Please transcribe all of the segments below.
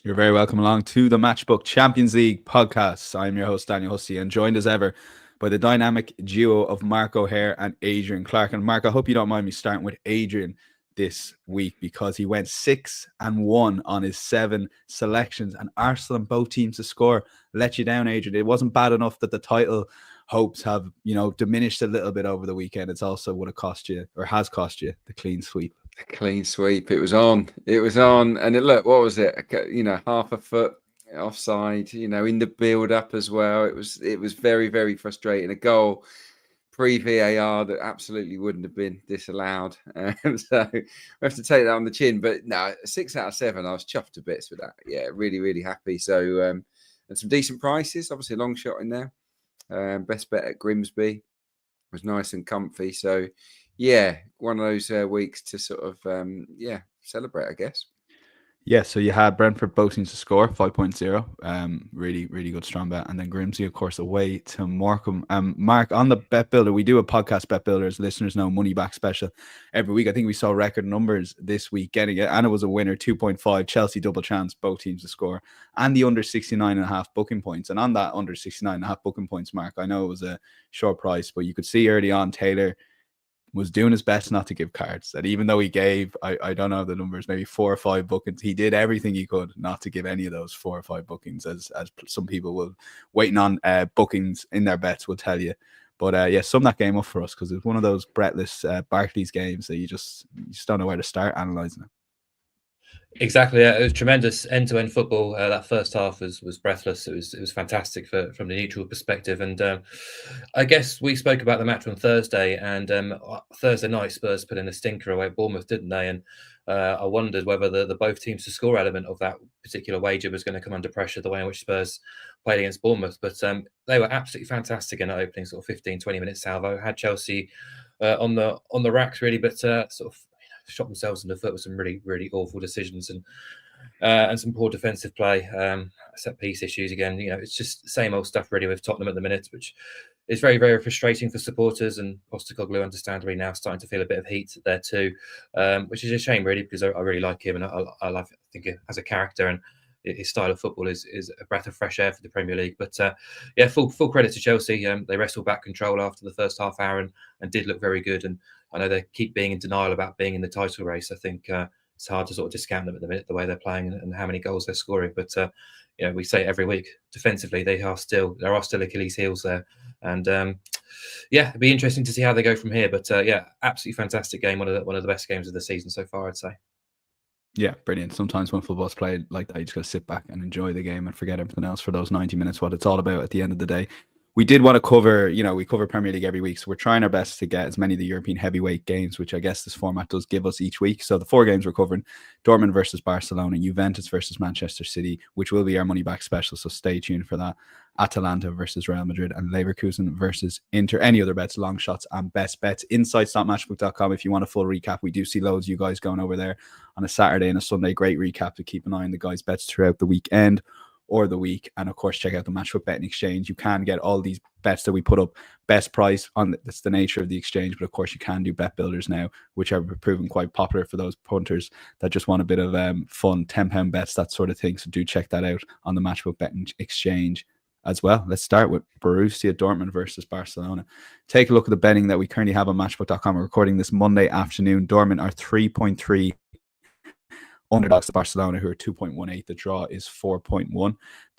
You're very welcome along to the Matchbook Champions League podcast. I'm your host, Daniel Hussey, and joined as ever by the dynamic duo of Mark O'Haire and Adrian Clarke. And Mark, I hope you don't mind me starting with Adrian this week because he went 6-1 on his 7 selections, and Arsenal and both teams to score let you down, Adrian. It wasn't bad enough that the title hopes have, diminished a little bit over the weekend. It's also would have cost you, or has cost you, the clean sweep. Clean sweep. It was on. And look, what was it? Half a foot offside. In the build-up as well. It was very, very frustrating. A goal pre-VAR that absolutely wouldn't have been disallowed. So we have to take that on the chin. But no, 6 out of 7. I was chuffed to bits with that. Yeah, really, really happy. So and some decent prices. Obviously, a long shot in there. Best bet at Grimsby was nice and comfy. So. Yeah, one of those weeks to sort of, celebrate, I guess. Yeah, so you had Brentford both teams to score 5.0. Really, really good strong bet. And then Grimsby, of course, away to Morecambe. Mark, on the Bet Builder, we do a podcast Bet Builder, as listeners know, money back special every week. I think we saw record numbers this week getting it, and it was a winner, 2.5. Chelsea double chance, both teams to score, and the under 69.5 booking points. And on that under 69.5 booking points, Mark, I know it was a short price, but you could see early on Taylor was doing his best not to give cards. That even though he gave, I don't know the numbers, maybe 4 or 5 bookings, he did everything he could not to give any of those 4 or 5 bookings, as some people will waiting on bookings in their bets will tell you. But sum that game up for us, because it's one of those breathless Barclays games that you just don't know where to start analysing it. Exactly, yeah. It was tremendous end-to-end football. That first half was breathless. It was fantastic from the neutral perspective. And I guess we spoke about the match on Thursday, and Thursday night Spurs put in a stinker away at Bournemouth, didn't they? And I wondered whether the both teams to score element of that particular wager was going to come under pressure the way in which Spurs played against Bournemouth. But they were absolutely fantastic in that opening sort of 15-20 minute salvo. Had Chelsea on the racks really, but sort of shot themselves in the foot with some really, really awful decisions and some poor defensive play, set piece issues again. It's just the same old stuff really with Tottenham at the minute, which is very, very frustrating for supporters. And Postecoglou, understandably, now starting to feel a bit of heat there too, which is a shame really, because I really like him and I think as a character, and his style of football is a breath of fresh air for the Premier League. But full credit to Chelsea. They wrestled back control after the first half hour and did look very good. And I know they keep being in denial about being in the title race. I think it's hard to sort of discount them at the minute, the way they're playing and how many goals they're scoring. But we say it every week, defensively there are still Achilles heels there. And it'd be interesting to see how they go from here. But absolutely fantastic game. One of the best games of the season so far, I'd say. Yeah, brilliant. Sometimes when football's played like that, you just got to sit back and enjoy the game and forget everything else for those 90 minutes, what it's all about at the end of the day. We did want to cover, we cover Premier League every week, so we're trying our best to get as many of the European heavyweight games, which I guess this format does give us each week. So the 4 games we're covering: Dortmund versus Barcelona, Juventus versus Manchester City, which will be our money back special, so stay tuned for that. Atalanta versus Real Madrid, and Leverkusen versus Inter. Any other bets, long shots, and best bets, insights.matchbook.com. If you want a full recap, we do see loads of you guys going over there on a Saturday and a Sunday. Great recap to keep an eye on the guys' bets throughout the weekend or the week. And of course, check out the Matchbook Betting Exchange. You can get all these bets that we put up best price on. That's the nature of the exchange. But of course, you can do bet builders now, which are proven quite popular for those punters that just want a bit of fun, £10 bets, that sort of thing. So do check that out on the Matchbook Betting Exchange as well. Let's start with Borussia Dortmund versus Barcelona. Take a look at the betting that we currently have on matchbook.com. We're recording this Monday afternoon. Dortmund are 3.3 underdogs to Barcelona, who are 2.18. The draw is 4.1.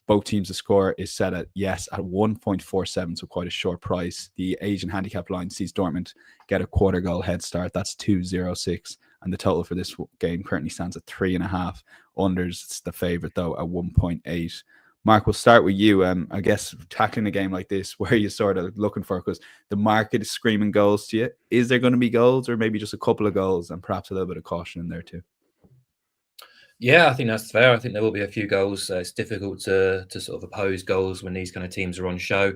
Both teams to score is set at 1.47, so quite a short price. The Asian handicap line sees Dortmund get a quarter goal head start. That's 2.06, and the total for this game currently stands at 3.5. Unders, it's the favourite though at 1.8. Mark, we'll start with you. I guess tackling a game like this, where you sort of looking for, because the market is screaming goals to you. Is there going to be goals, or maybe just a couple of goals and perhaps a little bit of caution in there too? Yeah, I think that's fair. I think there will be a few goals. It's difficult to sort of oppose goals when these kind of teams are on show.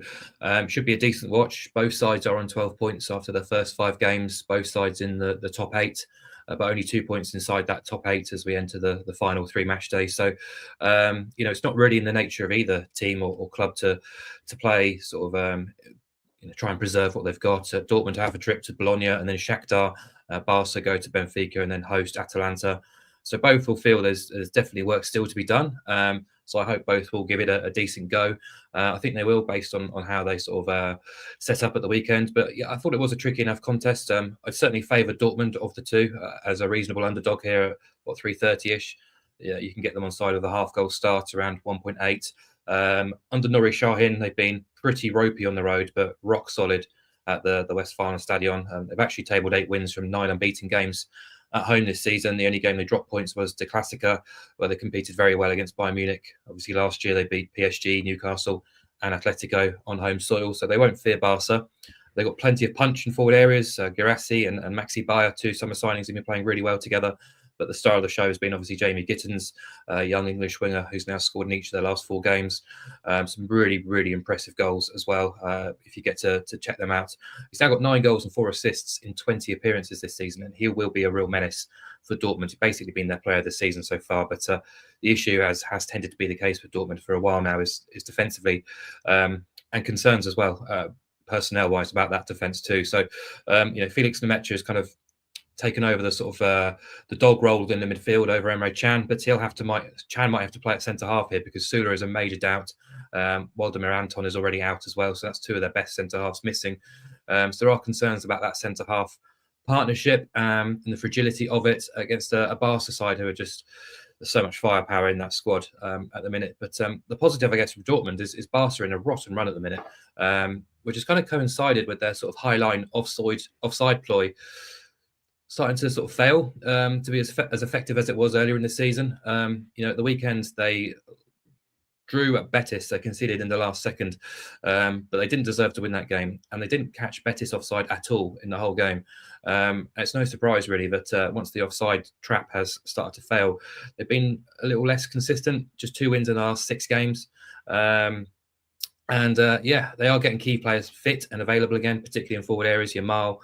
Should be a decent watch. Both sides are on 12 points after their first 5 games. Both sides in the top 8, but only 2 points inside that top 8 as we enter the final 3 match days. So, it's not really in the nature of either team or club to play sort of try and preserve what they've got. Dortmund have a trip to Bologna and then Shakhtar. Barca go to Benfica and then host Atalanta. So both will feel there's definitely work still to be done. So I hope both will give it a decent go. I think they will, based on how they sort of set up at the weekend. But yeah, I thought it was a tricky enough contest. I'd certainly favour Dortmund of the two as a reasonable underdog here at 3:30ish. Yeah, you can get them on side of the half goal start around 1.8. Under Nuri Sahin, they've been pretty ropey on the road, but rock solid at the Westfalen Stadion. They've actually tabled 8 wins from 9 unbeaten games at home this season. The only game they dropped points was the Klassiker, where they competed very well against Bayern Munich. Obviously, last year they beat PSG, Newcastle, and Atletico on home soil, so they won't fear Barca. They've got plenty of punch in forward areas. Girassi and Maxi Bayer, 2 summer signings, have been playing really well together. But the star of the show has been obviously Jamie Gittens, a young English winger who's now scored in each of their last 4 games. Some really, really impressive goals as well, if you get to check them out. He's now got 9 goals and 4 assists in 20 appearances this season, and he will be a real menace for Dortmund. He's basically been their player of the season so far. But the issue, as has tended to be the case with Dortmund for a while now, is defensively, and concerns as well, personnel-wise, about that defence too. So, Felix Lemaitre has kind of taken over the sort of the dog role in the midfield over Emre Can, but Can might have to play at centre half here because Sula is a major doubt. Waldemar Anton is already out as well, so that's 2 of their best centre halves missing. So there are concerns about that centre half partnership and the fragility of it against a Barca side who are just, there's so much firepower in that squad at the minute. But the positive, I guess, from Dortmund is Barca in a rotten run at the minute, which has kind of coincided with their sort of high line offside ploy starting to sort of fail to be as effective as it was earlier in the season. At the weekend they drew at Betis. They conceded in the last second, but they didn't deserve to win that game, and they didn't catch Betis offside at all in the whole game. It's no surprise really that once the offside trap has started to fail, they've been a little less consistent. Just 2 wins in the last 6 games. They are getting key players fit and available again, particularly in forward areas. Yamal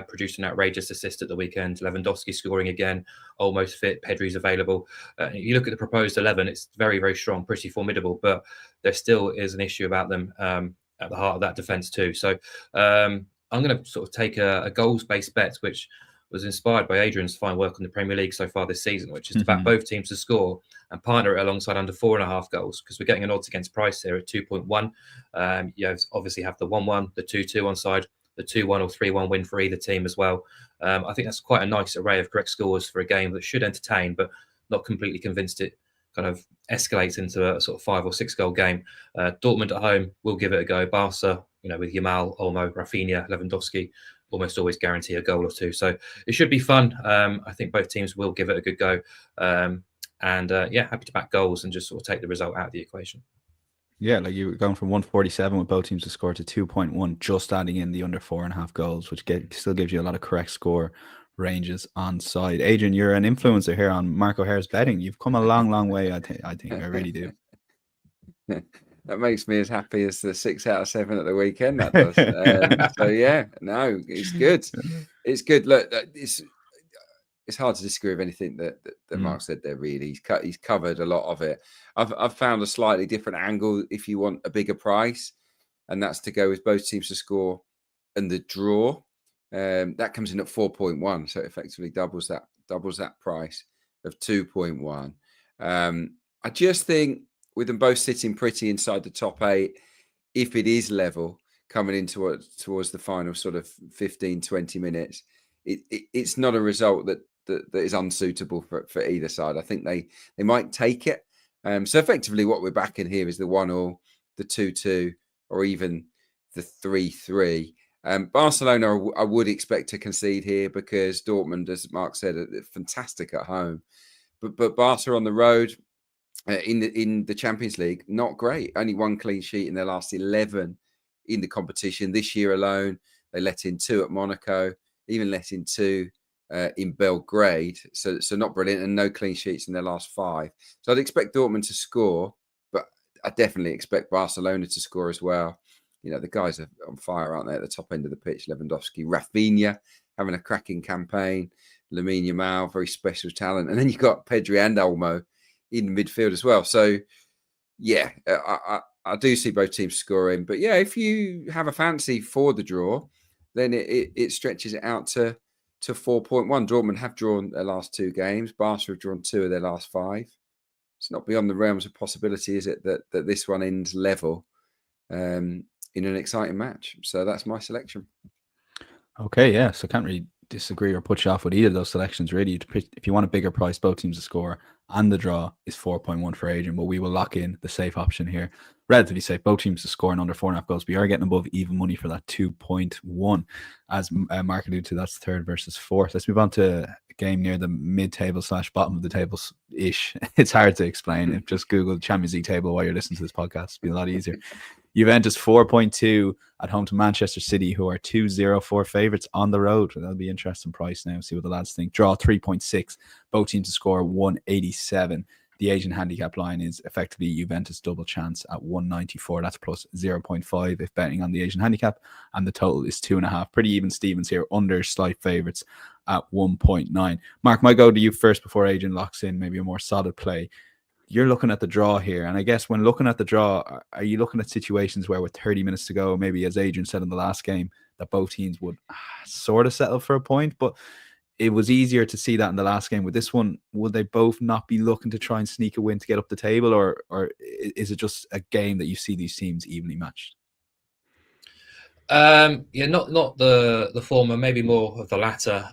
produced an outrageous assist at the weekend. Lewandowski scoring again, almost fit. Pedri's available. You look at the proposed 11, it's very, very strong, pretty formidable, but there still is an issue about them at the heart of that defence too. So I'm going to sort of take a goals-based bet, which was inspired by Adrian's fine work on the Premier League so far this season, which is to back both teams to score and partner it alongside under 4.5 goals, because we're getting an odds against price here at 2.1. You obviously have the 1-1, the 2-2 on side, the 2-1 or 3-1 win for either team as well. I think that's quite a nice array of correct scores for a game that should entertain, but not completely convinced it kind of escalates into a sort of 5 or 6 goal game. Dortmund at home will give it a go. Barca, with Yamal, Olmo, Rafinha, Lewandowski, almost always guarantee a goal or 2. So it should be fun. I think both teams will give it a good go. Happy to back goals and just sort of take the result out of the equation. Yeah, like you were going from 147 with both teams to score to 2.1, just adding in the under 4.5 goals, which still gives you a lot of correct score ranges on side. Adrian, you're an influencer here on Mark O'Haire's betting. You've come a long, long way. I think I really do. That makes me as happy as the 6 out of 7 at the weekend. That does. So yeah, no, it's good. It's good. Look, it's hard to disagree with anything that Mark said there. Really, he's covered a lot of it. I've found a slightly different angle if you want a bigger price, and that's to go with both teams to score and the draw. That comes in at 4.1, so it effectively doubles that price of 2.1. I just think with them both sitting pretty inside the top 8, if it is level coming into towards the final sort of 15-20 minutes, it's not a result that is unsuitable for either side. I think they might take it. So effectively what we're backing here is the 1-1, the 2-2, or even the 3-3. Barcelona, I would expect to concede here because Dortmund, as Mark said, are fantastic at home. But Barca on the road in the Champions League, not great. Only 1 clean sheet in their last 11 in the competition. This year alone, they let in 2 at Monaco, even let in 2 in Belgrade, so not brilliant, and no clean sheets in their last 5. So I'd expect Dortmund to score, but I definitely expect Barcelona to score as well. The guys are on fire, aren't they, at the top end of the pitch? Lewandowski, Rafinha having a cracking campaign, Lamine Yamal, very special talent, and then you've got Pedri and Olmo in midfield as well. So yeah, I do see both teams scoring, but yeah, if you have a fancy for the draw, then it stretches it out to to 4.1. Dortmund have drawn their last 2 games. Barca have drawn 2 of their last 5. It's not beyond the realms of possibility, is it, that this one ends level in an exciting match? So that's my selection. Okay, yeah. So can't really disagree or put you off with either of those selections, really. If you want a bigger price, both teams to score, and the draw is 4.1 for Adrian, but we will lock in the safe option here. Relatively safe, both teams to score in under 4.5 goals. We are getting above even money for that 2.1. As Mark alluded to, that's third versus fourth. Let's move on to a game near the mid-table / bottom of the table-ish. It's hard to explain. Just Google Champions League table while you're listening to this podcast. It'll be a lot easier. Juventus 4.2 at home to Manchester City, who are 2-0-4 favourites on the road. That'll be interesting price now. See what the lads think. Draw 3.6. Both teams to score 187. The Asian handicap line is effectively Juventus double chance at 194. That's plus 0.5 if betting on the Asian handicap. And the total is 2.5. Pretty even Stevens here, under slight favourites at 1.9. Mark, might go to you first before Adrian locks in maybe a more solid play. You're looking at the draw here. And I guess when looking at the draw, are you looking at situations where with 30 minutes to go, maybe as Adrian said in the last game, that both teams would sort of settle for a point? But it was easier to see that in the last game. With this one, would they both not be looking to try and sneak a win to get up the table? Or is it just a game that you see these teams evenly matched? Yeah, not the former, maybe more of the latter.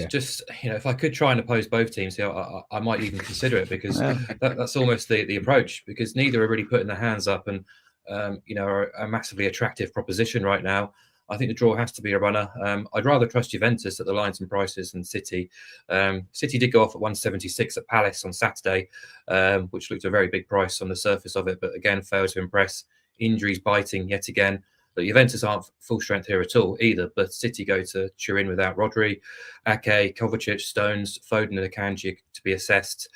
Just, if I could try and oppose both teams here, I might even consider it, because that's almost the approach, because neither are really putting their hands up and are a massively attractive proposition right now. I think the draw has to be a runner. I'd rather trust Juventus at the lines and prices than City. City did go off at 176 at Palace on Saturday, which looked a very big price on the surface of it, but again failed to impress. Injuries biting yet again. But Juventus aren't full strength here at all either. But City go to Turin without Rodri, Ake, Kovacic, Stones, Foden and Akanji to be assessed,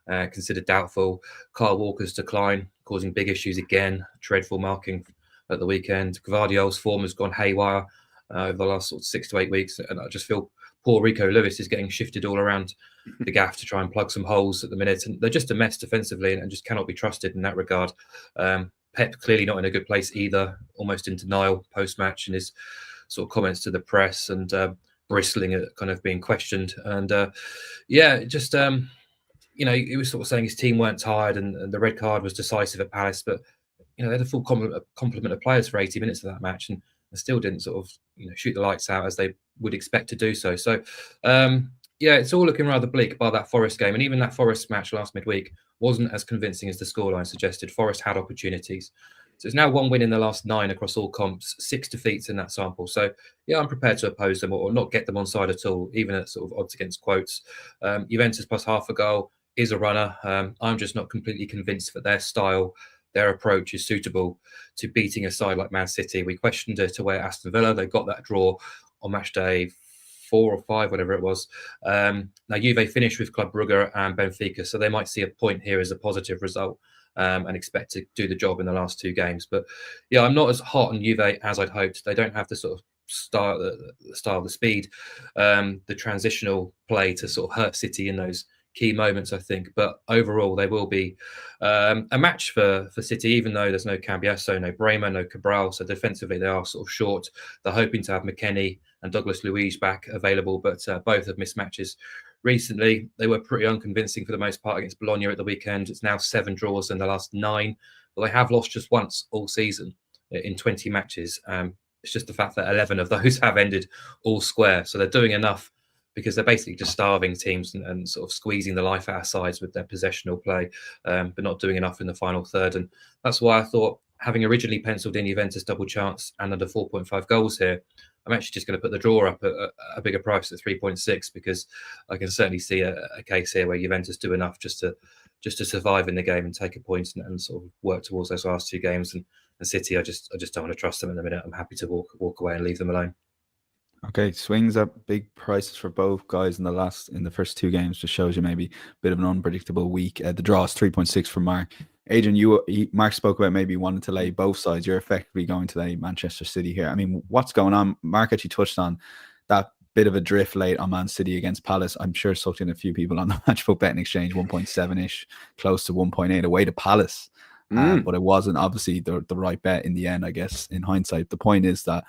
considered doubtful. Kyle Walker's decline, causing big issues again. Dreadful marking at the weekend. Gvardiol's form has gone haywire over the last 6 to 8 weeks. And I just feel poor Rico Lewis is getting shifted all around the gaff to try and plug some holes at the minute. And they're just a mess defensively and just cannot be trusted in that regard. Pep clearly not in a good place either, almost in denial post-match in his sort of comments to the press and bristling at kind of being questioned. And he was sort of saying his team weren't tired and the red card was decisive at Palace, but they had a full complement of players for 80 minutes of that match and they still didn't sort of shoot the lights out as they would expect to do so. So it's all looking rather bleak by that Forest game, and even that Forest match last midweek wasn't as convincing as the scoreline suggested. Forest had opportunities. So it's now 1 win in the last 9 across all comps, 6 defeats in that sample. So, I'm prepared to oppose them or not get them on side at all, even at sort of odds against quotes. Juventus plus half a goal is a runner. I'm just not completely convinced that their style, their approach is suitable to beating a side like Man City. We questioned it away at Aston Villa. They got that draw on match day 4 or 5, whatever it was. Now Juve finished with Club Brugge and Benfica, so they might see a point here as a positive result and expect to do the job in the last 2 games. But I'm not as hot on Juve as I'd hoped. They don't have the sort of style, the speed, the transitional play to sort of hurt City in those key moments, I think. But overall, they will be a match for City, even though there's no Cambiasso, no Bremer, no Cabral. So defensively, they are sort of short. They're hoping to have McKennie and Douglas Luiz back available, but both have missed matches recently. They were pretty unconvincing for the most part against Bologna at the weekend. It's now 7 draws in the last 9, but they have lost just once all season in 20 matches. It's just the fact that 11 of those have ended all square. So they're doing enough, because they're basically just starving teams and sort of squeezing the life out of sides with their possessional play, but not doing enough in the final third. And that's why I thought, having originally penciled in Juventus double chance and under 4.5 goals here, I'm actually just going to put the draw up at a bigger price at 3.6, because I can certainly see a case here where Juventus do enough just to survive in the game and take a point and sort of work towards those last 2 games. And City, I just don't want to trust them at the minute. I'm happy to walk away and leave them alone. Okay, swings at big prices for both guys in the first 2 games. Just shows you maybe a bit of an unpredictable week. The draw is 3.6 for Mark. Adrian, Mark spoke about maybe wanting to lay both sides. You're effectively going to lay Manchester City here. I mean, what's going on? Mark actually touched on that bit of a drift late on Man City against Palace. I'm sure sucked in a few people on the Matchbook betting exchange, 1.7-ish, close to 1.8 away to Palace. But it wasn't obviously the right bet in the end, I guess, in hindsight. The point is that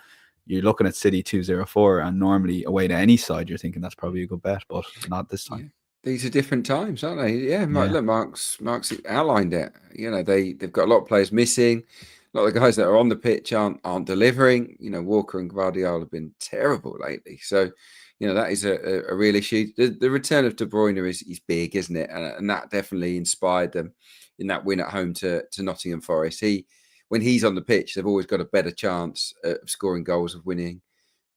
you're looking at City 204, and normally away to any side, you're thinking that's probably a good bet, but not this time. Yeah. These are different times, aren't they? Yeah, look, Mark's outlined it. You know, they've got a lot of players missing. A lot of the guys that are on the pitch aren't delivering. You know, Walker and Guardiola have been terrible lately. So, you know, that is a real issue. The return of De Bruyne is big, isn't it? And that definitely inspired them in that win at home to Nottingham Forest. When he's on the pitch, they've always got a better chance of scoring goals, of winning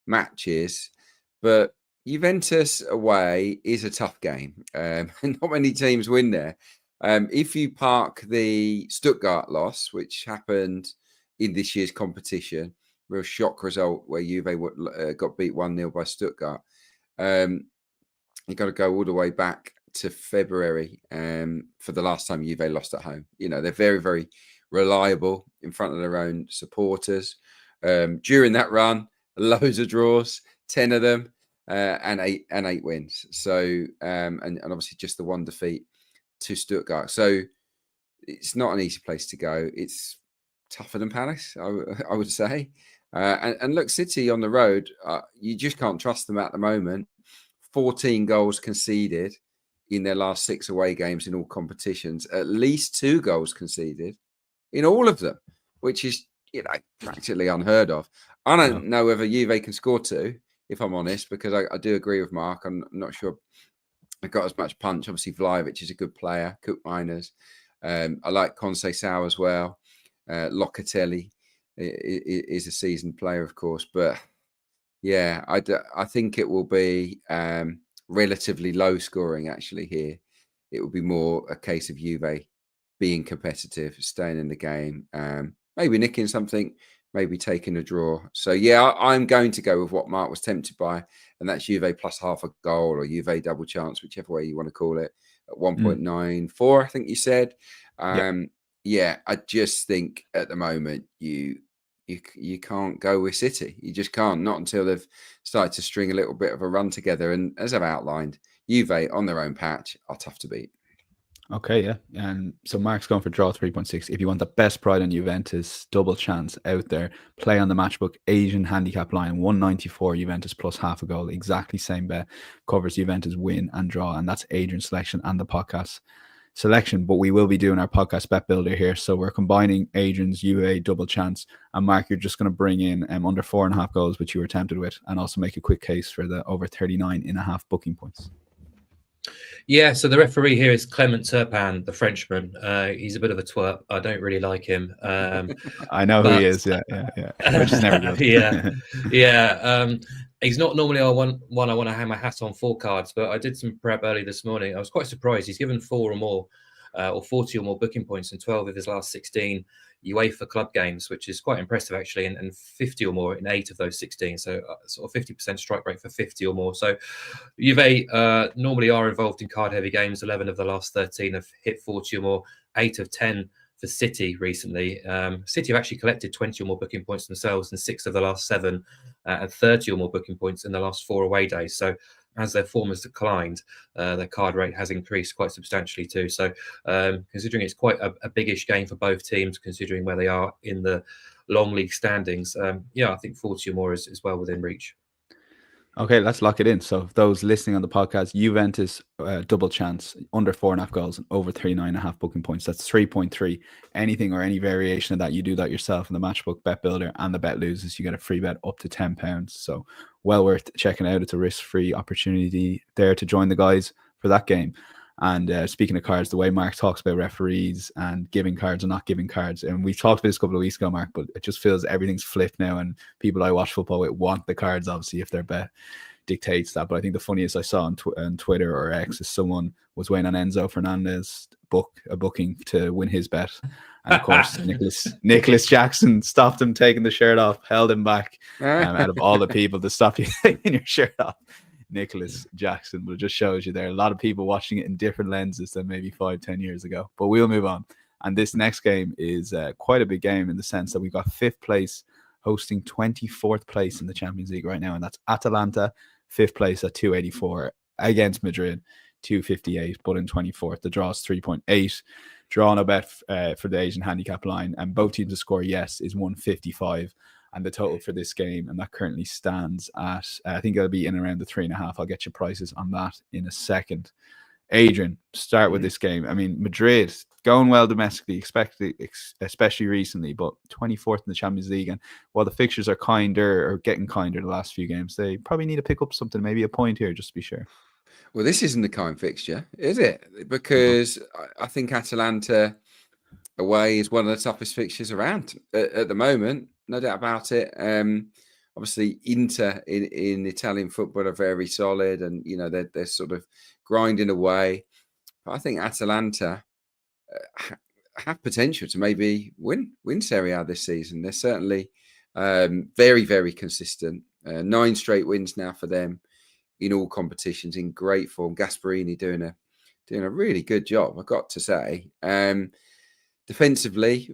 matches. But Juventus away is a tough game. Not many teams win there. If you park the Stuttgart loss, which happened in this year's competition, real shock result where Juve got beat 1-0 by Stuttgart. You've got to go all the way back to February for the last time Juve lost at home. You know, they're very, very reliable in front of their own supporters. During that run, loads of draws, 10 of them. And eight wins. So and obviously just the one defeat to Stuttgart. So it's not an easy place to go. It's tougher than Palace, I would say. And look, City on the road, you just can't trust them at the moment. 14 goals conceded in their last 6 away games in all competitions. At least 2 goals conceded in all of them, which is, you know, practically unheard of. I don't know whether Juve can score 2. If I'm honest, because I do agree with Mark. I'm not sure I got as much punch. Obviously, Vlahovic is a good player. Cook Miners. I like Conceição as well. Locatelli is a seasoned player, of course. But yeah, I think it will be relatively low scoring, actually, here. It will be more a case of Juve being competitive, staying in the game, maybe nicking something, maybe taking a draw. So, yeah, I'm going to go with what Mark was tempted by, and that's Juve plus half a goal or Juve double chance, whichever way you want to call it, at 1.94, I think you said. Yeah, I just think at the moment you can't go with City. You just can't, not until they've started to string a little bit of a run together. And as I've outlined, Juve on their own patch are tough to beat. Okay, yeah. And so Mark's going for draw 3.6. If you want the best pride on Juventus, double chance out there, play on the matchbook, Asian handicap line, 194 Juventus plus half a goal. Exactly same bet. Covers Juventus win and draw. And that's Adrian's selection and the podcast selection. But we will be doing our podcast bet builder here. So we're combining Adrian's UA double chance. And Mark, you're just going to bring in under 4.5 goals, which you were tempted with, and also make a quick case for the over 39.5 booking points. Yeah, so the referee here is Clement Turpin, the Frenchman. He's a bit of a twerp. I don't really like him. I know who he is. Yeah. Which is never good. He's not normally one I want to hang my hat on for cards, but I did some prep early this morning. I was quite surprised. He's given 4 or more, or 40 or more booking points in 12 of his last 16 UEFA club games, which is quite impressive actually, and 50 or more in 8 of those 16. So sort of 50% strike rate for 50 or more. So Juve normally are involved in card-heavy games. 11 of the last 13 have hit 40 or more. 8 of 10 for City recently. City have actually collected 20 or more booking points themselves in 6 of the last 7, and 30 or more booking points in the last 4 away days. So as their form has declined, their card rate has increased quite substantially too. So considering it's quite a biggish game for both teams, considering where they are in the long league standings, I think 40 or more is well within reach. Okay, let's lock it in. So those listening on the podcast, Juventus double chance, under 4.5 goals, and over 39.5 booking points. That's 3.3. Anything or any variation of that, you do that yourself in the Matchbook Bet Builder, and the bet loses, you get a free bet up to £10. So well worth checking out. It's a risk-free opportunity there to join the guys for that game. And speaking of cards, the way Mark talks about referees and giving cards and not giving cards, and we've talked about this a couple of weeks ago, Mark, but it just feels everything's flipped now, and people I watch football with want the cards, obviously, if their bet dictates that. But I think the funniest I saw on Twitter or X is someone was waiting on Enzo Fernandez booking to win his bet, and of course Nicholas Jackson stopped him taking the shirt off, held him back out of all the people to stop you taking your shirt off. Nicholas Jackson, but it just shows you there are a lot of people watching it in different lenses than maybe 5-10 years ago. But we'll move on. And this next game is quite a big game in the sense that we've got 5th place hosting 24th place in the Champions League right now, and that's Atalanta, 5th place at 284 against Madrid, 258, but in 24th. The draw is 3.8. Draw on a bet for the Asian handicap line, and both teams to score yes is 155. and the total for this game, and that currently stands at, I think it'll be in around the 3.5. I'll get you prices on that in a second. Adrian, start with this game. I mean, Madrid going well domestically, especially recently, but 24th in the Champions League. And while the fixtures are kinder or getting kinder the last few games, they probably need to pick up something, maybe a point here, just to be sure. Well, this isn't the kind fixture, is it? Because I think Atalanta away is one of the toughest fixtures around at the moment. No doubt about it. Obviously, Inter in Italian football are very solid, and they're sort of grinding away. But I think Atalanta have potential to maybe win Serie A this season. They're certainly very, very consistent. 9 straight wins now for them in all competitions, in great form. Gasperini doing a really good job, I've got to say. Defensively,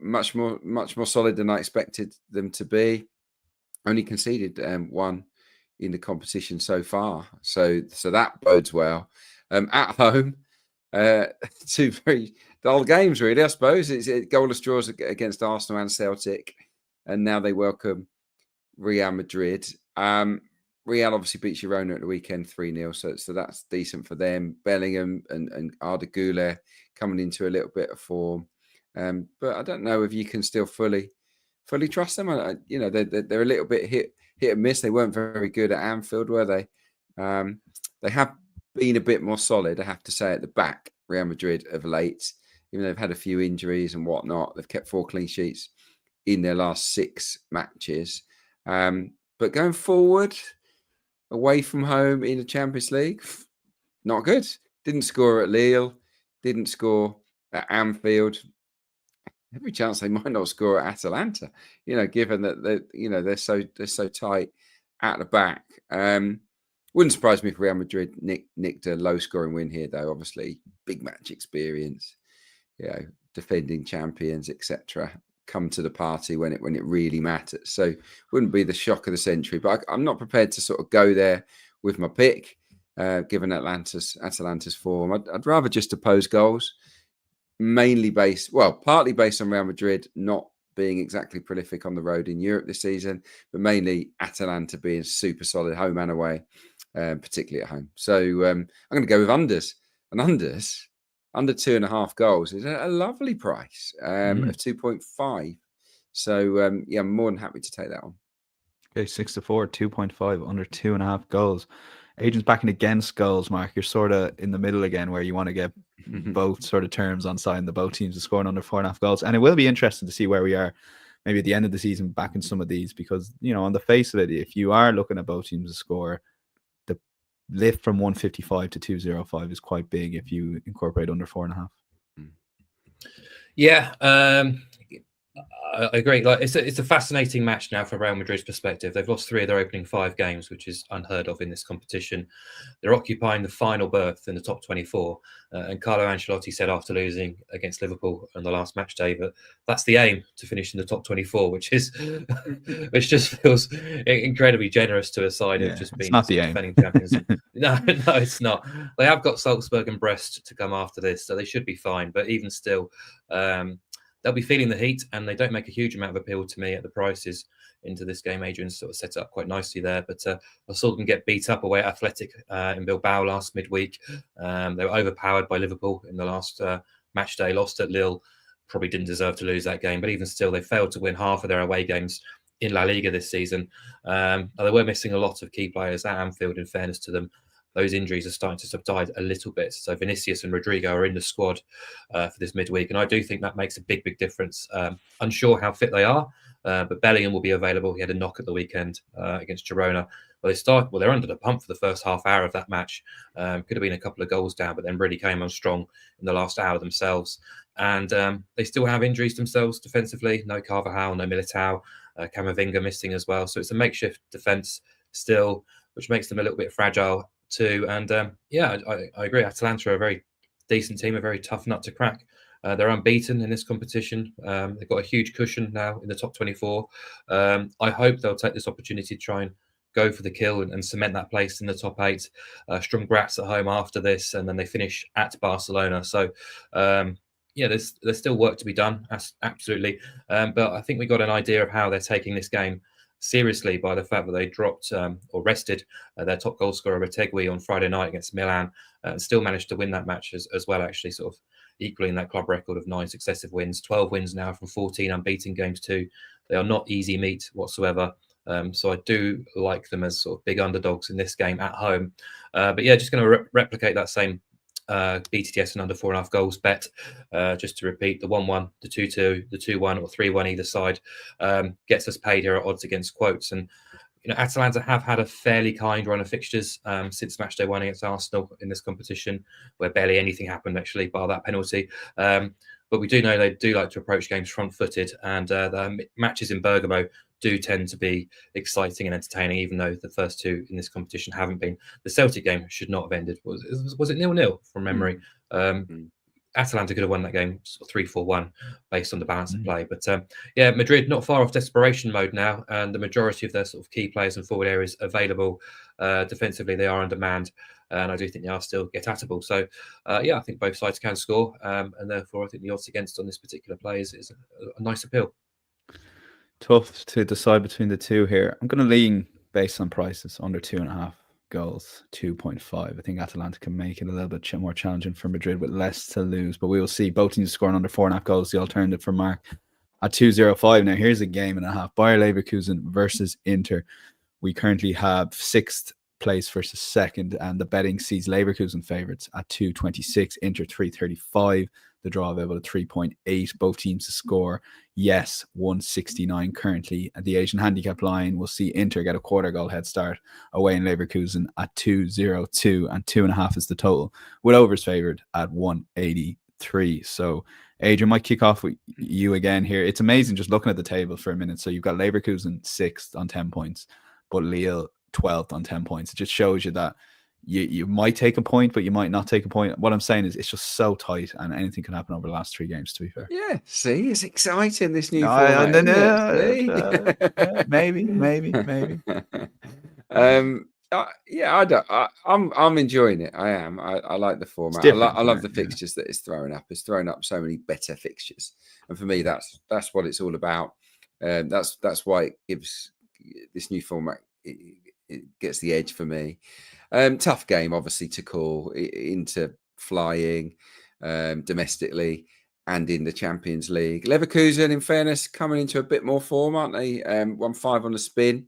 much more solid than I expected them to be. Only conceded 1 in the competition so far, so that bodes well. At home, 2 very dull games, really. I suppose it's goalless draws against Arsenal and Celtic, and now they welcome Real Madrid. Real obviously beat Girona at the weekend 3-0, so that's decent for them. Bellingham and Arda Güler coming into a little bit of form, but I don't know if you can still fully trust them. They're a little bit hit and miss. They weren't very good at Anfield, were they? They have been a bit more solid, I have to say, at the back, Real Madrid, of late. Even though they've had a few injuries and whatnot, they've kept 4 clean sheets in their last 6 matches. But going forward, away from home in the Champions League, not good. Didn't score at Lille, didn't score at Anfield. Every chance they might not score at Atalanta, given that they're so tight at the back. Wouldn't surprise me if Real Madrid nicked a low-scoring win here, though. Obviously, big match experience, defending champions, etc. Come to the party when it really matters. So, wouldn't be the shock of the century. But I'm not prepared to sort of go there with my pick, given Atalanta's form. I'd rather just oppose goals. Partly based on Real Madrid not being exactly prolific on the road in Europe this season, but mainly Atalanta being super solid home and away, particularly at home. So I'm going to go with unders. And unders, under 2.5 goals is a lovely price of 2.5. So I'm more than happy to take that one. Okay, 6-4, 2.5, under 2.5 goals. Adrian's backing against goals, Mark. You're sort of in the middle again, where you want to get both sort of terms on side, and the both teams are scoring under 4.5 goals. And it will be interesting to see where we are maybe at the end of the season backing some of these, because, on the face of it, if you are looking at both teams to score, the lift from 155 to 205 is quite big if you incorporate under 4.5. Yeah, I agree. Like it's a fascinating match now from Real Madrid's perspective. They've lost 3 of their opening 5 games, which is unheard of in this competition. They're occupying the final berth in the top 24. And Carlo Ancelotti said after losing against Liverpool on the last match day that that's the aim, to finish in the top 24, which just feels incredibly generous to a side who've just been defending champions. No, it's not. They have got Salzburg and Brest to come after this, so they should be fine. But even still, they'll be feeling the heat, and they don't make a huge amount of appeal to me at the prices into this game. Adrian sort of set it up quite nicely there, but I saw them get beat up away at Athletic in Bilbao last midweek. They were overpowered by Liverpool in the last match day, lost at Lille. Probably didn't deserve to lose that game, but even still, they failed to win half of their away games in La Liga this season. They were missing a lot of key players at Anfield, in fairness to them. Those injuries are starting to subside a little bit. So Vinicius and Rodrigo are in the squad for this midweek. And I do think that makes a big, big difference. Unsure how fit they are, but Bellingham will be available. He had a knock at the weekend against Girona. They're under the pump for the first half hour of that match. Could have been a couple of goals down, but then really came on strong in the last hour themselves. And they still have injuries themselves defensively. No Carvajal, no Militao, Camavinga missing as well. So it's a makeshift defence still, which makes them a little bit fragile too. And I agree. Atalanta are a very decent team, a very tough nut to crack. They're unbeaten in this competition. They've got a huge cushion now in the top 24. I hope they'll take this opportunity to try and go for the kill and cement that place in the top 8. Strong Graz at home after this, and then they finish at Barcelona. So yeah, there's still work to be done, absolutely. But I think we got an idea of how they're taking this game seriously by the fact that they dropped or rested their top goal scorer Retegui on Friday night against Milan, and still managed to win that match as well, actually, sort of equaling that club record of 9 successive wins, 12 wins now from 14 unbeaten games too. They are not easy meat whatsoever. So I do like them as sort of big underdogs in this game at home. But yeah, just going to replicate that same BTTS and under 4.5 goals bet. Just to repeat, the 1-1, the 2-2, the 2-1 or 3-1 either side gets us paid here at odds against quotes. And Atalanta have had a fairly kind run of fixtures since Matchday 1 against Arsenal in this competition, where barely anything happened actually, bar that penalty. But we do know they do like to approach games front-footed, and the matches in Bergamo do tend to be exciting and entertaining, even though the first two in this competition haven't been. The Celtic game should not have ended. Was it 0-0 from memory? Atalanta could have won that game 3-4-1 based on the balance of play. But yeah, Madrid not far off desperation mode now, and the majority of their sort of key players and forward areas available. Defensively, they are undermanned, and I do think they are still get-atable. So yeah, I think both sides can score, and therefore I think the odds against on this particular play is a nice appeal. Tough to decide between the two here. I'm going to lean based on prices under 2.5 goals, 2.5. I think Atalanta can make it a little bit more challenging for Madrid with less to lose, but we will see. Both teams scoring under 4.5 goals, the alternative for Mark at 2.05. Now here's a game and a half. Bayer Leverkusen versus Inter. We currently have 6th place versus 2nd, and the betting sees Leverkusen favourites at 2.26, Inter 3.35. The draw available at 3.8. Both teams to score, yes, 169 currently. At the Asian handicap line, we'll see Inter get a quarter goal head start away in Leverkusen at 2.02, and 2.5 is the total, with overs favoured at 183. So Adrian, might kick off with you again here. It's amazing just looking at the table for a minute. So you've got Leverkusen 6th on 10 points, but Lille 12th on 10 points. It just shows you that you might take a point, but you might not take a point. What I'm saying is it's just so tight, and anything can happen over the last 3 games, to be fair. Yeah, see, it's exciting, this new format, maybe. Yeah, I'm enjoying it. I am. I like the format. I love the fixtures that it's throwing up. It's throwing up so many better fixtures, and for me, that's what it's all about. That's why it gives this new format. It gets the edge for me. Tough game, obviously, to call into flying domestically and in the Champions League. Leverkusen, in fairness, coming into a bit more form, aren't they? 1-5 on the spin,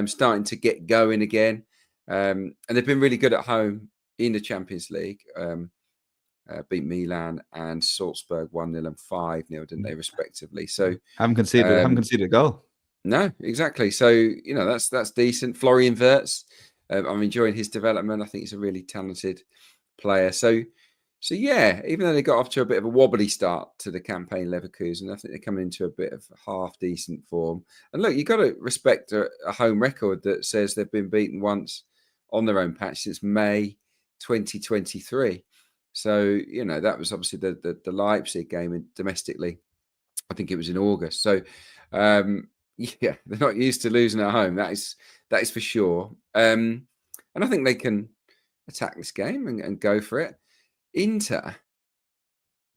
starting to get going again. And they've been really good at home in the Champions League. Beat Milan and Salzburg 1-0 and 5-0, didn't they, respectively? So haven't conceded a goal. No, exactly. So that's decent. Florian Wirtz, I'm enjoying his development. I think he's a really talented player. So yeah, even though they got off to a bit of a wobbly start to the campaign, Leverkusen, I think they're coming into a bit of half decent form. And look, you've got to respect a home record that says they've been beaten once on their own patch since May 2023. So that was obviously the Leipzig game domestically. I think it was in August. So yeah, they're not used to losing at home. That is for sure. And I think they can attack this game and go for it. Inter,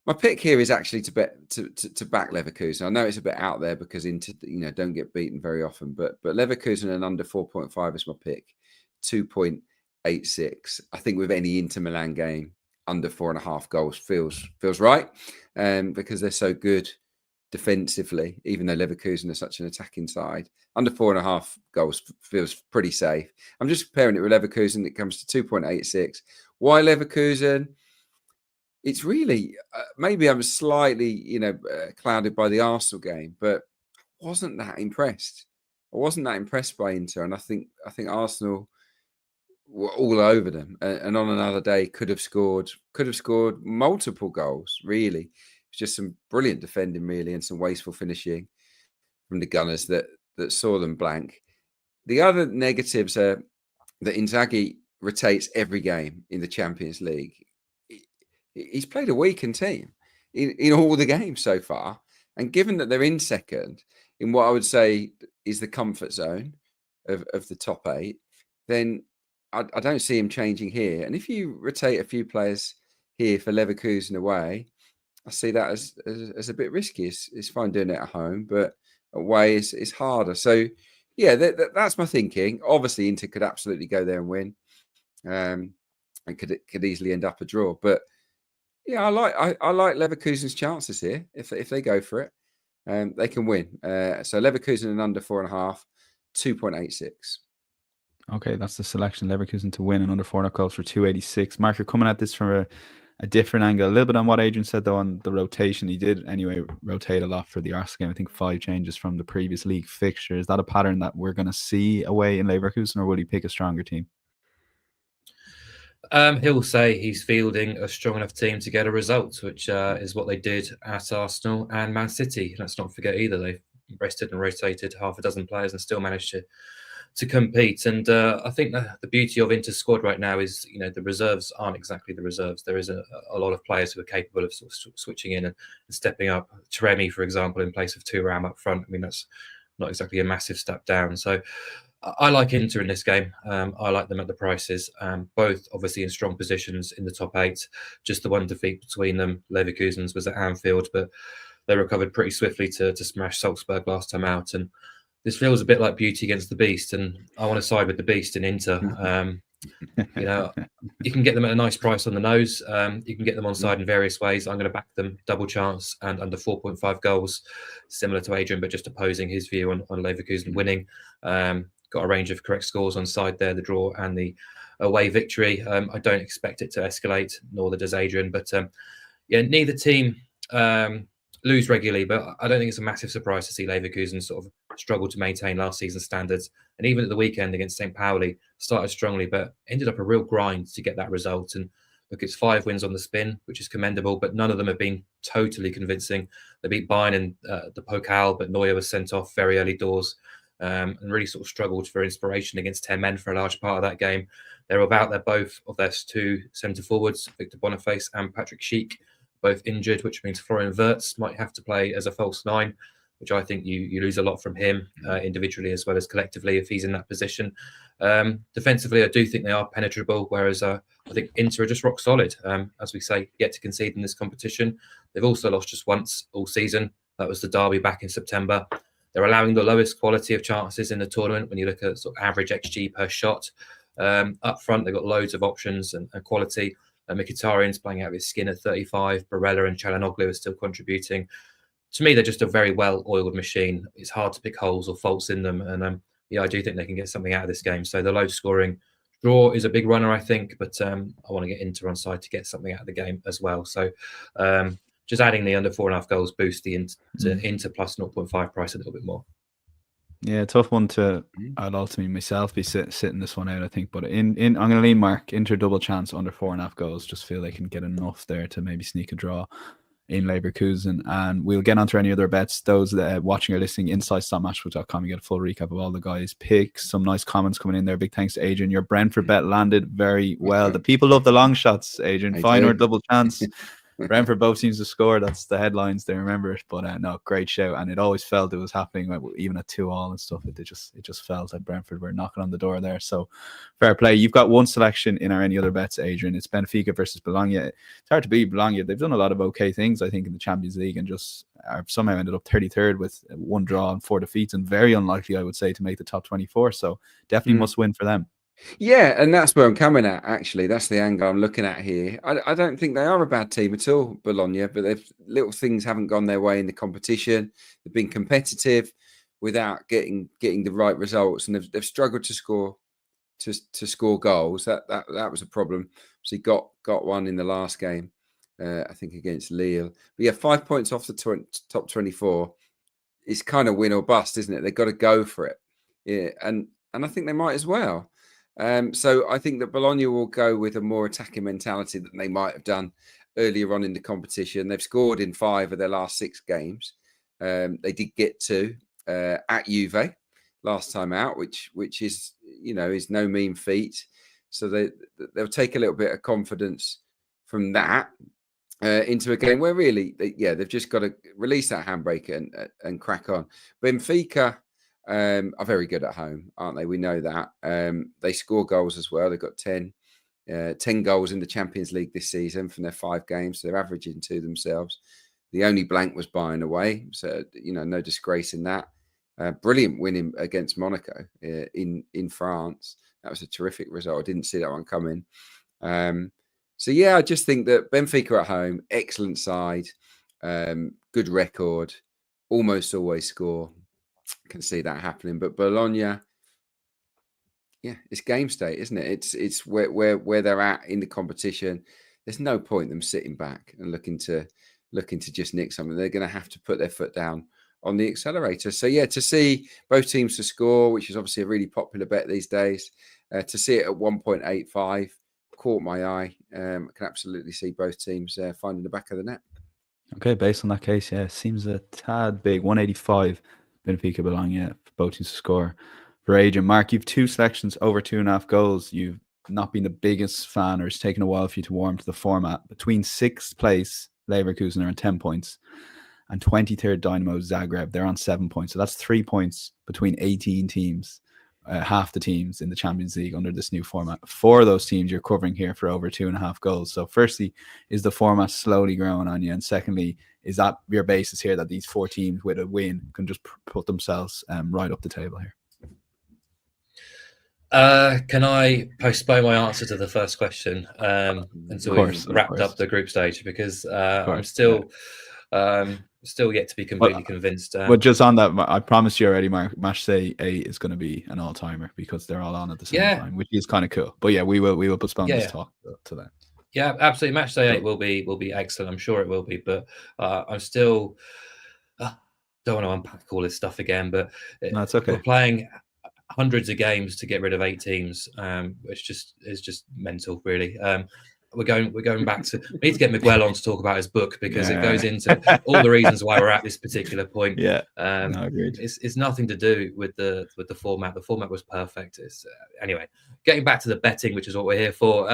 my pick here is actually to bet to back Leverkusen. I know it's a bit out there because Inter, don't get beaten very often, but Leverkusen and under 4.5 is my pick. 2.86. I think with any Inter Milan game, under 4.5 goals feels right, because they're so good defensively, even though Leverkusen are such an attacking side. Under 4.5 goals feels pretty safe. I'm just comparing it with Leverkusen. It comes to 2.86. Why Leverkusen? It's really, maybe I'm slightly, clouded by the Arsenal game, but I wasn't that impressed. I wasn't that impressed by Inter, and I think Arsenal were all over them, and on another day could have scored multiple goals, really. It's just some brilliant defending, really, and some wasteful finishing from the Gunners that saw them blank. The other negatives are that Inzaghi rotates every game in the Champions League. He's played a weakened team in all the games so far. And given that they're in second, in what I would say is the comfort zone of the top 8, then I don't see him changing here. And if you rotate a few players here for Leverkusen away, I see that as a bit risky. It's fine doing it at home, but away is harder. So, yeah, that's my thinking. Obviously, Inter could absolutely go there and win, and could easily end up a draw. But yeah, I like Leverkusen's chances here. If they go for it, they can win. So Leverkusen and under 4.5, 2.86. Okay, that's the selection. Leverkusen to win and under 4.5 goals for 286. Mark, you're coming at this from a different angle. A little bit on what Adrian said, though, on the rotation. He did, anyway, rotate a lot for the Arsenal game. I think 5 changes from the previous league fixture. Is that a pattern that we're going to see away in Leverkusen, or will he pick a stronger team? He'll say he's fielding a strong enough team to get a result, which is what they did at Arsenal and Man City. Let's not forget either. They've rested and rotated half a dozen players and still managed to compete. And I think the beauty of Inter's squad right now is, the reserves aren't exactly the reserves. There is a lot of players who are capable of sort of switching in and stepping up. Taremi, for example, in place of Thuram up front. I mean, that's not exactly a massive step down. So I like Inter in this game. I like them at the prices. Both obviously in strong positions in the top 8. Just the one defeat between them, Leverkusen's, was at Anfield, but they recovered pretty swiftly to smash Salzburg last time out. And this feels a bit like Beauty against the Beast, and I want to side with the Beast in Inter. You can get them at a nice price on the nose. You can get them on side in various ways. I'm going to back them double chance and under 4.5 goals, similar to Adrian, but just opposing his view on Leverkusen winning. Got a range of correct scores on side there, the draw and the away victory. I don't expect it to escalate, nor does Adrian. But neither team lose regularly, but I don't think it's a massive surprise to see Leverkusen sort of struggle to maintain last season's standards. And even at the weekend against St. Pauli, started strongly, but ended up a real grind to get that result. And look, it's 5 wins on the spin, which is commendable, but none of them have been totally convincing. They beat Bayern in the Pokal, but Neuer was sent off very early doors. And really sort of struggled for inspiration against 10 men for a large part of that game. They're both of their 2 centre forwards, Victor Boniface and Patrick Schick, both injured, which means Florian Wirtz might have to play as a false 9, which I think you lose a lot from him individually as well as collectively if he's in that position. Defensively, I do think they are penetrable, whereas I think Inter are just rock solid. As we say, yet to concede in this competition. They've also lost just once all season. That was the derby back in September. They're allowing the lowest quality of chances in the tournament when you look at sort of average XG per shot. Up front, they've got loads of options and quality. Mkhitaryan's playing out of his skin at 35. Barella and Çalhanoğlu are still contributing. To me, they're just a very well-oiled machine. It's hard to pick holes or faults in them. And I do think they can get something out of this game. So the low-scoring draw is a big runner, I think. But I want to get Inter on side to get something out of the game as well. So just adding the under 4.5 goals boost the Inter plus 0.5 price a little bit more. Yeah, tough one to. I'd ultimately myself be sitting this one out, I think. But I'm going to lean Mark Inter double chance under 4.5 goals. Just feel they can get enough there to maybe sneak a draw in Leverkusen. And we'll get on to any other bets. Those that watching or listening, insights.matchbook.com, you get a full recap of all the guys' picks. Some nice comments coming in there. Big thanks to Adrian. Your Brentford bet landed very well. The people love the long shots, Adrian. Feyenoord double chance. Brentford both teams to score. That's the headlines. They remember it. But no, great shout. And it always felt it was happening, even at 2-2 and stuff. It just felt like Brentford were knocking on the door there. So fair play. You've got one selection in our any other bets, Adrian. It's Benfica versus Bologna. It's hard to beat Bologna. They've done a lot of okay things, I think, in the Champions League, and just somehow ended up 33rd with 1 draw and 4 defeats, and very unlikely, I would say, to make the top 24. So definitely must win for them. Yeah, and that's where I'm coming at, actually. That's the angle I'm looking at here. I don't think they are a bad team at all, Bologna, but little things haven't gone their way in the competition. They've been competitive without getting the right results, and they've struggled to score goals. That was a problem. So he got one in the last game, I think, against Lille. But yeah, 5 points off the top 24 is kind of win or bust, isn't it? They've got to go for it. Yeah, and I think they might as well. So I think that Bologna will go with a more attacking mentality than they might have done earlier on in the competition. They've scored in 5 of their last 6 games. They did get 2 at Juve last time out, which is is no mean feat. So they'll take a little bit of confidence from that into a game where really, they've just got to release that handbrake and crack on. Benfica are very good at home, aren't they? We know that. They score goals as well. They've got 10 10 goals in the Champions League this season from their 5 games. So they're averaging 2 themselves. The only blank was Bayern away. So, no disgrace in that. Brilliant winning against Monaco in France. That was a terrific result. I didn't see that one coming. So, yeah, I just think that Benfica at home, excellent side, good record, almost always score. Can see that happening. But Bologna, yeah, it's game state, isn't it? It's where they're at in the competition. There's no point them sitting back and looking to just nick something. They're going to have to put their foot down on the accelerator. So yeah, to see both teams to score, which is obviously a really popular bet these days, to see it at 1.85 caught my eye. I can absolutely see both teams finding the back of the net. Okay, based on that case, yeah, it seems a tad big. 185 Benfica Bologna for both teams to score. For Adrian, Mark, you've 2 selections over 2.5 goals. You've not been the biggest fan, or it's taken a while for you to warm to the format. Between 6th place, Leverkusen are on 10 points, and 23rd Dynamo Zagreb, they're on 7 points. So that's 3 points between 18 teams, half the teams in the Champions League under this new format. 4 of those teams you're covering here for over 2.5 goals. So firstly, is the format slowly growing on you? And secondly, is that your basis here that these 4 teams with a win can just put themselves right up the table here? Can I postpone my answer to the first question until we've wrapped up the group stage? Because I'm still yet to be completely convinced. But just on that, I promised you already, Mark, Matchday 8 is going to be an all-timer because they're all on at the same time, which is kind of cool. But yeah, we will postpone this talk to that. Yeah, absolutely. Matchday 8 will be excellent. I'm sure it will be. But I'm still don't want to unpack all this stuff again. But no, it's okay. We're playing hundreds of games to get rid of 8 teams, which is just mental, really. We're going back to. We need to get Miguel on to talk about his book because it goes into all the reasons why we're at this particular point. Yeah, agreed. It's nothing to do with the format. The format was perfect. Anyway, getting back to the betting, which is what we're here for.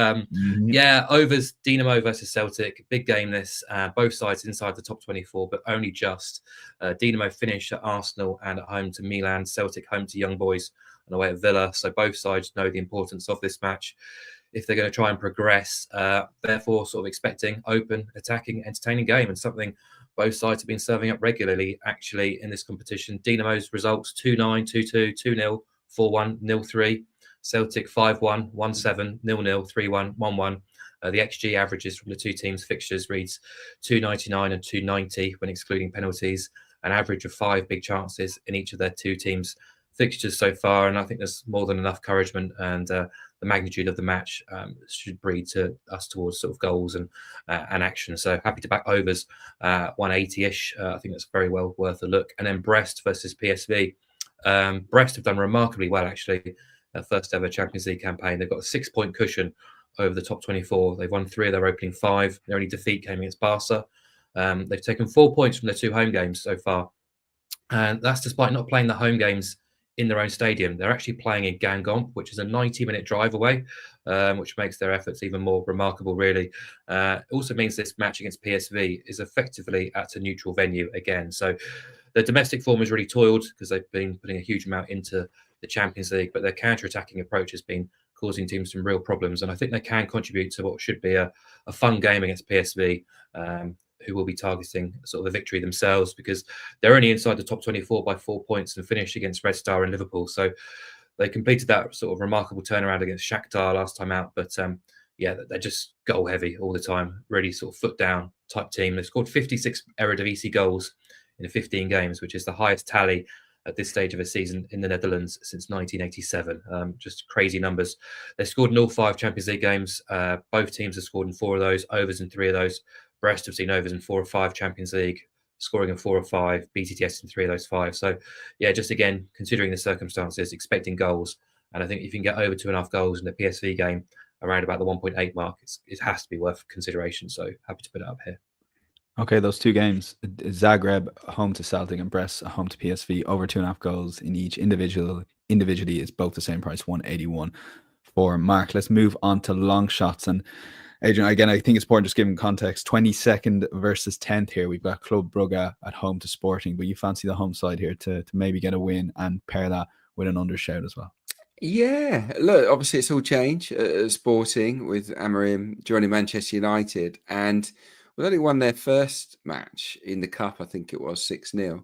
Yeah, overs Dinamo versus Celtic, big game this. Both sides inside the top 24, but only just. Dinamo finish at Arsenal and at home to Milan. Celtic home to Young Boys and away at Villa. So both sides know the importance of this match if they're going to try and progress. Therefore, sort of expecting open, attacking, entertaining game, and something both sides have been serving up regularly, actually, in this competition. Dinamo's results 2-9, 2-2, 2-0, 4-1, 0-3. Celtic 5-1, 1-7, 0-0, 3-1, 1-1. The XG averages from the 2 teams' fixtures reads 2.99 and 2.90 when excluding penalties, an average of 5 big chances in each of their 2 teams' fixtures so far. And I think there's more than enough encouragement, and the magnitude of the match should breed to us towards sort of goals and action. So happy to back overs 180-ish. I think that's very well worth a look. And then Brest versus PSV. Brest have done remarkably well, actually. Their first ever Champions League campaign. They've got a 6-point cushion over the top 24. They've won 3 of their opening 5. Their only defeat came against Barca. They've taken 4 points from their 2 home games so far. And that's despite not playing the home games in their own stadium. They're actually playing in Guingamp, which is a 90-minute drive away, which makes their efforts even more remarkable, really. It also means this match against PSV is effectively at a neutral venue again. So their domestic form has really toiled because they've been putting a huge amount into the Champions League, but their counter-attacking approach has been causing teams some real problems. And I think they can contribute to what should be a fun game against PSV, who will be targeting sort of a victory themselves because they're only inside the top 24 by 4 points and finished against Red Star and Liverpool. So they completed that sort of remarkable turnaround against Shakhtar last time out. But yeah, they're just goal heavy all the time, really sort of foot down type team. They've scored 56 Eredivisie goals in the 15 games, which is the highest tally at this stage of a season in the Netherlands since 1987. Just crazy numbers. They scored in all 5 Champions League games. Both teams have scored in 4 of those, overs in 3 of those. Brest have seen overs in 4 or 5 Champions League, scoring in 4 or 5, BTTS in 3 of those 5. So, yeah, just again, considering the circumstances, expecting goals. And I think if you can get over 2.5 goals in the PSV game around about the 1.8 mark, it has to be worth consideration. So happy to put it up here. Okay, those 2 games, Zagreb home to Celtic and Brest home to PSV, over 2.5 goals in each. Individually is both the same price, 181 for Mark. Let's move on to long shots. And Adrian, again, I think it's important just giving context. 22nd versus 10th here. We've got Club Brugge at home to Sporting, but you fancy the home side here to maybe get a win and pair that with an undershout as well. Yeah, look, obviously it's all change at Sporting with Amorim joining Manchester United, and we only won their first match in the cup. I think it was 6-0.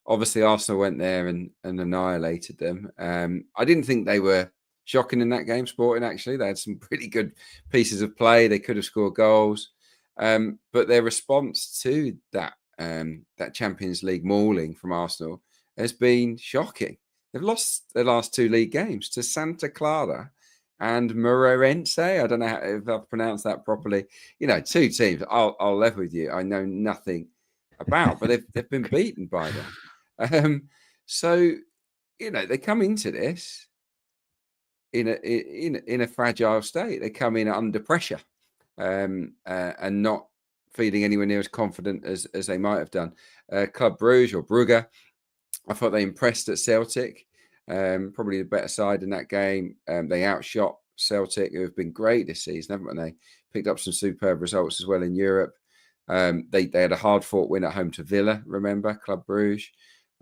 Obviously, Arsenal went there and annihilated them. I didn't think they were shocking in that game. Sporting, actually, they had some pretty good pieces of play. They could have scored goals, but their response to that Champions League mauling from Arsenal has been shocking. They've lost their last 2 league games to Santa Clara and Moreirense. I don't know if I've pronounced that properly. 2 teams. I'll level with you. I know nothing about, but they've been beaten by them. So they come into this in a fragile state. They come in under pressure, and not feeling anywhere near as confident as they might have done. Club Brugge or Brugge, I thought they impressed at Celtic. Probably the better side in that game. They outshot Celtic, who have been great this season, haven't they? Picked up some superb results as well in Europe. They had a hard-fought win at home to Villa, remember, Club Brugge.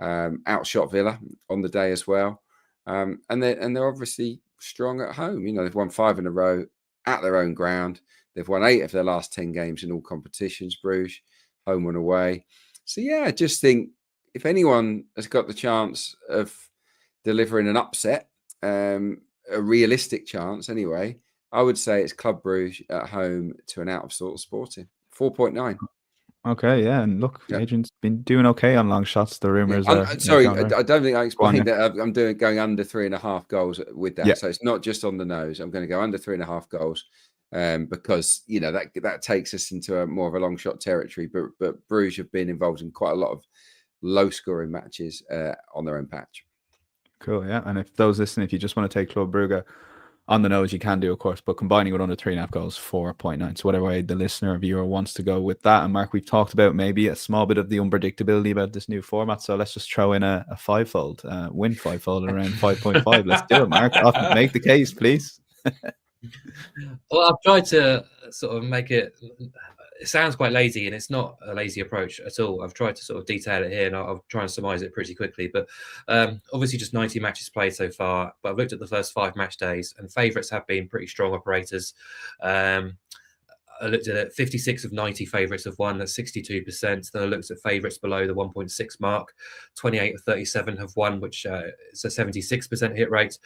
Outshot Villa on the day as well. And they're obviously strong at home. They've won 5 in a row at their own ground. They've won 8 of their last 10 games in all competitions, Bruges, home and away. So, yeah, I just think if anyone has got the chance of delivering an upset, a realistic chance anyway, I would say it's Club Brugge at home to an out-of-sort Sporting. 4.9. Okay, yeah, and look, Yeah. Adrian's been doing okay on long shots. The rumors are. Sorry, I don't think I explained on, that. I'm going under 3.5 goals with that. Yeah. So it's not just on the nose. I'm going to go under 3.5 goals, because that takes us into a more of a long shot territory. But Bruges have been involved in quite a lot of low scoring matches on their own patch. Cool, yeah. And if those listening, if you just want to take Club Brugge on the nose, you can do, of course, but combining with under 3.5 goals, 4.9. So whatever way the listener or viewer wants to go with that. And Mark, we've talked about maybe a small bit of the unpredictability about this new format. So let's just throw in a fivefold, win fivefold around 5.5. Let's do it, Mark. Make the case, please. Well, I've tried to sort of make it. It sounds quite lazy, and it's not a lazy approach at all. I've tried to sort of detail it here, and I'll try and surmise it pretty quickly. But obviously, just 90 matches played so far. But I've looked at the first 5 match days, and favourites have been pretty strong operators. I looked at it, 56 of 90 favourites have won, that's 62%. Then I looked at favourites below the 1.6 mark, 28 of 37 have won, which is a 76% hit rate.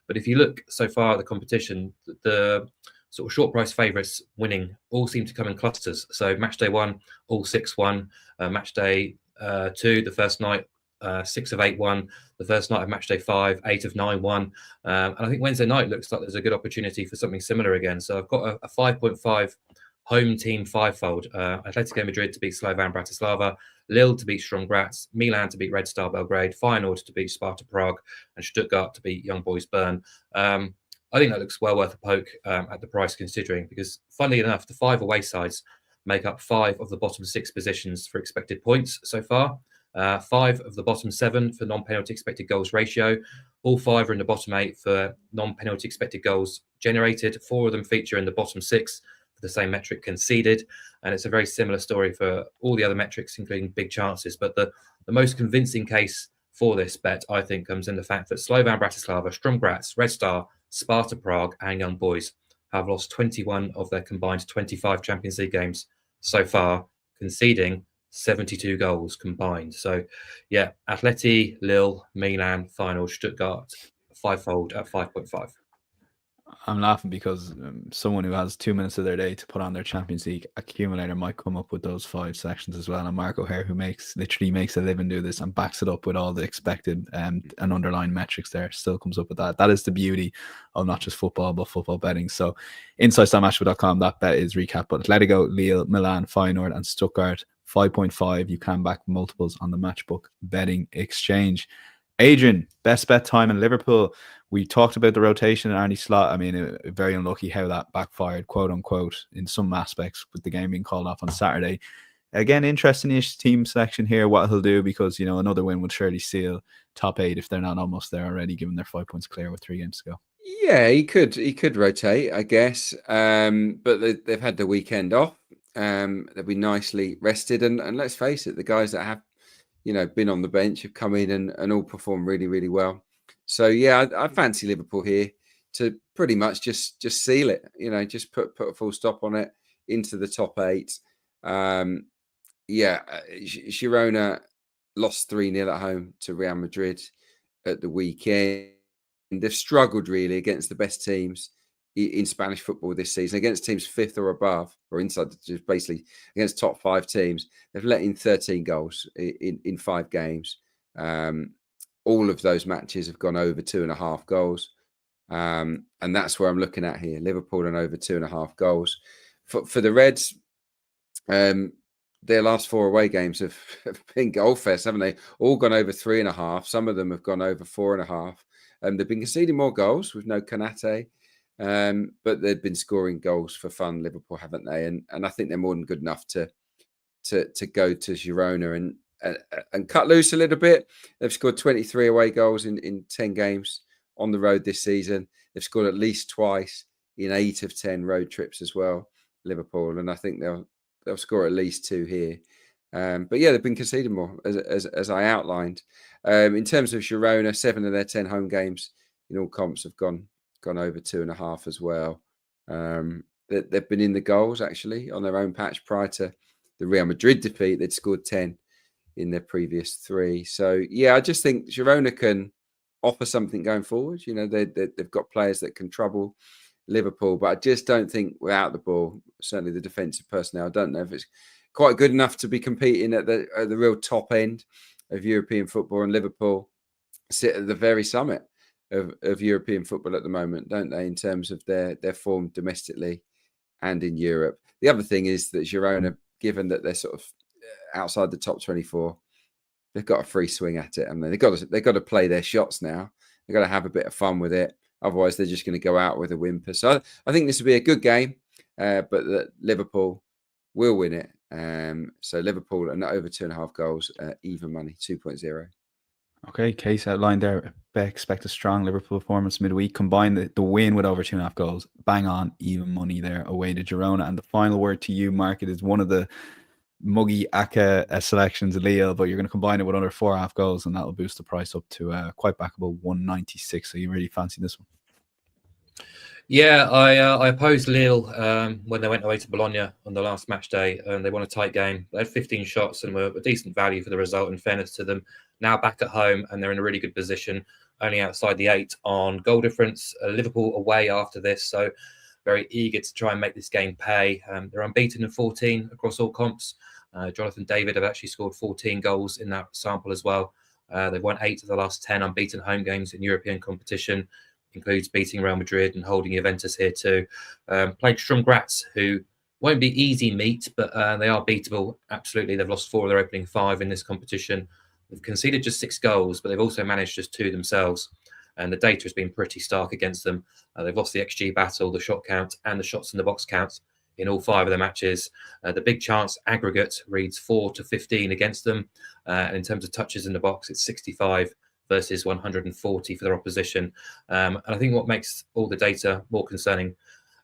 But if you look so far at the competition, the sort of short price favourites winning all seem to come in clusters. So Matchday 1, all 6 won. Matchday 2, the first night, 6 of 8 won. The first night of Matchday 5, 8 of 9 won. And I think Wednesday night looks like there's a good opportunity for something similar again. So I've got a 5.5 home team fivefold. Atletico Madrid to beat Slovan Bratislava, Lille to beat Strong Graz, Milan to beat Red Star Belgrade, Feyenoord to beat Sparta Prague, and Stuttgart to beat Young Boys Bern. I think that looks well worth a poke at the price considering, because funnily enough, the 5 away sides make up 5 of the bottom 6 positions for expected points so far. 5 of the bottom 7 for non-penalty expected goals ratio. All 5 are in the bottom 8 for non-penalty expected goals generated. 4 of them feature in the bottom 6 for the same metric conceded. And it's a very similar story for all the other metrics, including big chances. But the most convincing case for this bet, I think, comes in the fact that Slovan Bratislava, Sturm Graz, Red Star, Sparta Prague, and Young Boys have lost 21 of their combined 25 Champions League games so far, conceding 72 goals combined. So, yeah, Atleti, Lille, Milan, Feyenoord, Stuttgart, fivefold at 5.5. I'm laughing because someone who has 2 minutes of their day to put on their Champions League accumulator might come up with those 5 sections as well. And Mark O'Haire, who literally makes a living do this and backs it up with all the expected and underlying metrics there, still comes up with that. That is the beauty of not just football, but football betting. So inside.matchday.com, that bet is recap. But Atletico, Lille, Milan, Feyenoord, and Stuttgart, 5.5. You can back multiples on the Matchbook betting exchange. Adrian, best bet time in Liverpool. We talked about the rotation and Arnie Slot. I mean, very unlucky how that backfired, quote unquote, in some aspects with the game being called off on Saturday. Again, interesting-ish team selection here, what he'll do, because, another win would surely seal top 8 if they're not almost there already, given they're 5 points clear with 3 games to go. Yeah, he could rotate, I guess. But they've had the weekend off. They'll be nicely rested. And let's face it, the guys that have, been on the bench have come in and all performed really, really well. So yeah, I fancy Liverpool here to pretty much just seal it. Just put a full stop on it into the top 8. Girona lost 3-0 at home to Real Madrid at the weekend. They've struggled really against the best teams in Spanish football this season, against teams 5th or above, or inside, just basically against top 5 teams. They've let in 13 goals in 5 games. All of those matches have gone over 2.5 goals. And that's where I'm looking at here. Liverpool and over 2.5 goals. For the Reds, their last 4 away games have been goal fest, haven't they? All gone over 3.5. Some of them have gone over 4.5. They've been conceding more goals with no Konate. But they've been scoring goals for fun, Liverpool, haven't they? And I think they're more than good enough to go to Girona and cut loose a little bit. They've scored 23 away goals in 10 games on the road this season. They've scored at least twice in 8 of 10 road trips as well, Liverpool, and I think they'll score at least 2 here. But yeah, they've been conceding more, as I outlined. In terms of Girona, 7 of their 10 home games in all comps have gone over 2.5 as well. They've been in the goals actually on their own patch prior to the Real Madrid defeat. They'd scored 10 in their previous 3. So yeah, I just think Girona can offer something going forward. They've got players that can trouble Liverpool, but I just don't think without the ball, certainly the defensive personnel, I don't know if it's quite good enough to be competing at the real top end of European football. And Liverpool sit at the very summit of European football at the moment, don't they, in terms of their form domestically and in Europe. The other thing is that Girona, given that they're sort of outside the top 24, they've got a free swing at it, and they've got to play their shots now. They've got to have a bit of fun with it. Otherwise, they're just going to go out with a whimper. So I think this will be a good game, but that Liverpool will win it. So Liverpool and over 2.5 goals, even money, 2.0. Okay, case outlined there. Expect a strong Liverpool performance midweek. Combine the win with over 2.5 goals. Bang on, even money there away to Girona. And the final word to you, Mark, it is one of the muggy Aka selections, Lille, but you're going to combine it with under 4.5 goals, and that'll boost the price up to quite backable 196. So you really fancy this one? Yeah, I opposed Lille when they went away to Bologna on the last match day, and they won a tight game. They had 15 shots and were a decent value for the result, in fairness to them. Now back at home, and they're in a really good position, only outside the 8 on goal difference. Liverpool away after this, so very eager to try and make this game pay. They're unbeaten in 14 across all comps. Jonathan David have actually scored 14 goals in that sample as well. They've won 8 of the last 10 unbeaten home games in European competition. Includes beating Real Madrid and holding Juventus here too. Played Sturm Graz, who won't be easy meat, but they are beatable. Absolutely, they've lost 4 of their opening 5 in this competition. They've conceded just 6 goals, but they've also managed just 2 themselves. And the data has been pretty stark against them. They've lost the XG battle, the shot count, and the shots in the box count in all 5 of their matches. The big chance aggregate reads 4-15 against them. And in terms of touches in the box, it's 65 versus 140 for their opposition. And I think what makes all the data more concerning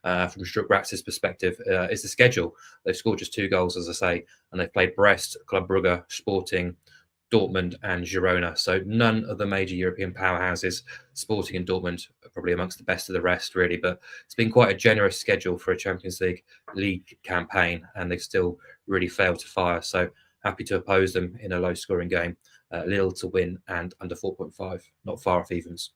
from Sturm Graz's perspective is the schedule. They've scored just 2 goals, as I say, and they've played Brest, Club Brugge, Sporting, Dortmund and Girona. So none of the major European powerhouses. Sporting and Dortmund are probably amongst the best of the rest, really. But it's been quite a generous schedule for a Champions League campaign, and they've still really failed to fire. So happy to oppose them in a low-scoring game. Lille to win and under 4.5, not far off evens.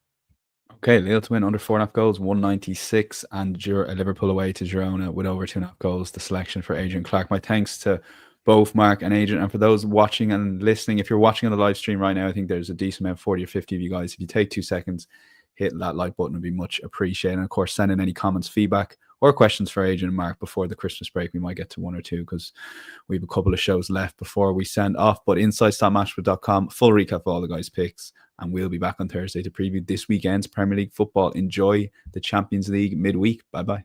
Okay, Lille to win under 4.5 goals, 196, and Liverpool away to Girona with over 2.5 goals. The selection for Adrian Clarke. My thanks to both Mark and Adrian, and for those watching and listening, if you're watching on the live stream right now, I think there's a decent amount, 40 or 50 of you guys. If you take 2 seconds, hit that like button, would be much appreciated. And of course, send in any comments, feedback, or questions for Adrian and Mark before the Christmas break. We might get to 1 or 2 because we have a couple of shows left before we send off. But insights.matchday.com, full recap of all the guys' picks, and we'll be back on Thursday to preview this weekend's Premier League football. Enjoy the Champions League midweek. Bye bye.